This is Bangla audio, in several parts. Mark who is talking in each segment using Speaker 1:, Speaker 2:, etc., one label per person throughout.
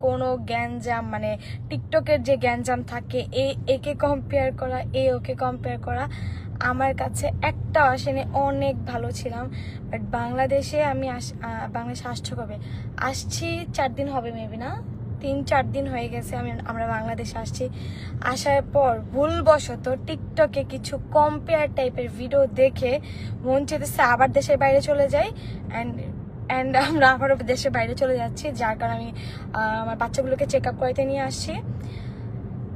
Speaker 1: কোনো গ্যাঞ্জাম, মানে টিকটকের যে গ্যাঞ্জাম থাকে, একে কম্পেয়ার করা, ওকে কম্পেয়ার করা, আমার কাছে একটাও আসেনি। অনেক ভালো ছিলাম। বাট বাংলাদেশে আমি বাংলাদেশে আসছি কবে? আসছি 4 দিন হবে মেবি, না 3-4 দিন হয়ে গেছে আমরা বাংলাদেশে আসছি। আসার পর ভুলবশত টিকটকে কিছু কম্পেয়ার টাইপের ভিডিও দেখে মন চেয়েছে আবার দেশের বাইরে চলে যাই। অ্যান্ড আমরা আবারও দেশের বাইরে চলে যাচ্ছি, যার কারণে আমি আমার বাচ্চাগুলোকে চেক আপ করাতে নিয়ে আসছি।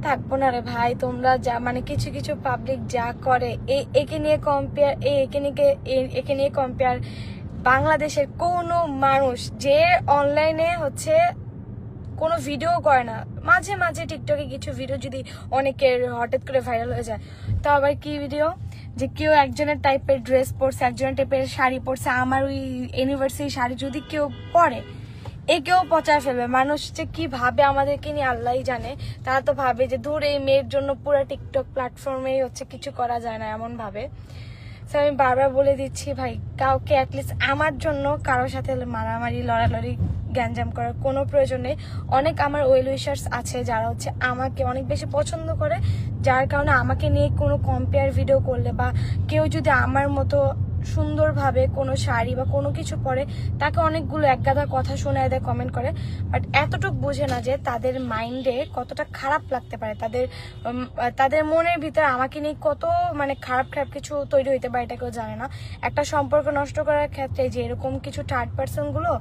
Speaker 1: থাকবো না রে ভাই, তোমরা যা মানে কিছু কিছু পাবলিক যা করে, একে নিয়ে কম্পেয়ার। বাংলাদেশের কোনো মানুষ যে অনলাইনে হচ্ছে কোনো ভিডিও করে না, মাঝে মাঝে টিকটকে কিছু ভিডিও যদি অনেকের হঠাৎ করে ভাইরাল হয়ে যায়, তো আবার কি ভিডিও যে কেউ একজনের টাইপের ড্রেস পরছে, একজনের টাইপের শাড়ি পরছে, আমার ওই ইউনিভার্সিটি শাড়ি যদি কেউ পরে, একেও পচায় ফেলবে। মানুষ যে কি ভাবে আমাদেরকে নিয়ে আল্লাহই জানে। তারা তো ভাবে যে ধর এই মেয়ের জন্য পুরো টিকটক প্ল্যাটফর্মেই হচ্ছে কিছু করা যায় না, এমন ভাবে। তো আমি বারবার বলে দিচ্ছি ভাই, কাউকে অ্যাটলিস্ট আমার জন্য কারোর সাথে মারামারি লড়ালড়ি গ্যাঞ্জাম করার কোনো প্রয়োজন নেই। অনেক আমার ওয়েল উইশার্স আছে যারা হচ্ছে আমাকে অনেক বেশি পছন্দ করে, যার কারণে আমাকে নিয়ে কোনো কম্পেয়ার ভিডিও করলে বা কেউ যদি আমার মতো সুন্দরভাবে কোনো শাড়ি বা কোনো কিছু পরে, তাকে অনেকগুলো একগাদা কথা শোনায় দেয়, কমেন্ট করে। বাট এতটুকু বোঝে না যে তাদের মাইন্ডে কতটা খারাপ লাগতে পারে, তাদের মনের ভিতরে আমাকে নিয়ে কত মানে খারাপ খারাপ কিছু তৈরি হইতে পারে, এটা কেউ জানে না। একটা সম্পর্ক নষ্ট করার ক্ষেত্রে যে এরকম কিছু থার্ড পার্সন গুলো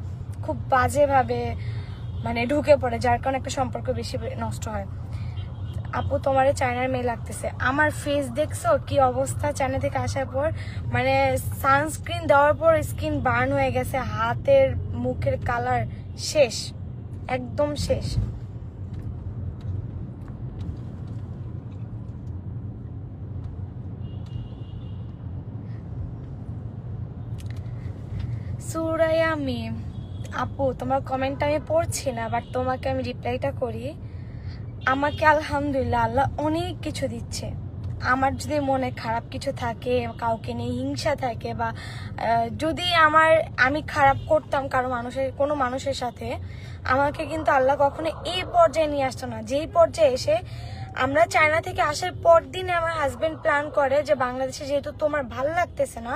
Speaker 1: খুব বাজেভাবে মানে ঢুকে পড়ে, যার কারণে একটা সম্পর্ক বেশি নষ্ট হয়। আপু তোমার চায়নার মেয়ে লাগতেছে। আমার ফেস দেখছো কি অবস্থা চায়না থেকে আসার পর? মানে সানস্ক্রিন দেওয়ার পর স্কিন বার্ন হয়ে গেছে, হাতের মুখের কালার শেষ, একদম শেষ। সুরাইয়া মিম, আপু তোমার কমেন্টটা আমি পড়ছি না, বাট তোমাকে আমি রিপ্লাইটা করি। আমাকে আলহামদুলিল্লাহ আল্লাহ অনেক কিছু দিচ্ছে। আমার যদি মনে খারাপ কিছু থাকে, কাউকে নিয়ে হিংসা থাকে, বা যদি আমি খারাপ করতাম কোনো মানুষের সাথে, আমাকে কিন্তু আল্লাহ কখনো এই পর্যায়ে নিয়ে আসতো না। যেই পর্যায়ে এসে আমরা চায়না থেকে আসার পর দিনে আমার হাজবেন্ড প্ল্যান করে যে বাংলাদেশে যেহেতু তোমার ভালো লাগতেছে না,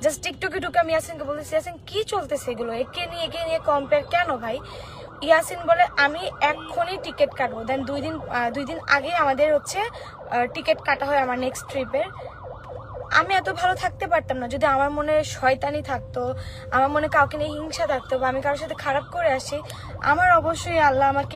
Speaker 1: জাস্ট টিকটকে ঢুকে আমি ইয়াসিনকে বলতেছি, ইয়াসিন কি চলতেছে এগুলো, একে নিয়ে কম্পেয়ার কেন ভাই? ইয়াসিন বলে আমি এক্ষুনি টিকিট কাটবো। দেন 2 দিন আগে আমাদের হচ্ছে টিকিট কাটা হয় আমার নেক্সট ট্রিপের। আমি এত ভালো থাকতে পারতাম না যদি আমার মনে শয়তানি থাকতো, আমার মনে কাউকে নিয়ে হিংসা থাকতো, বা আমি কারোর সাথে খারাপ করে আসি। আমার অবশ্যই আল্লাহ আমাকে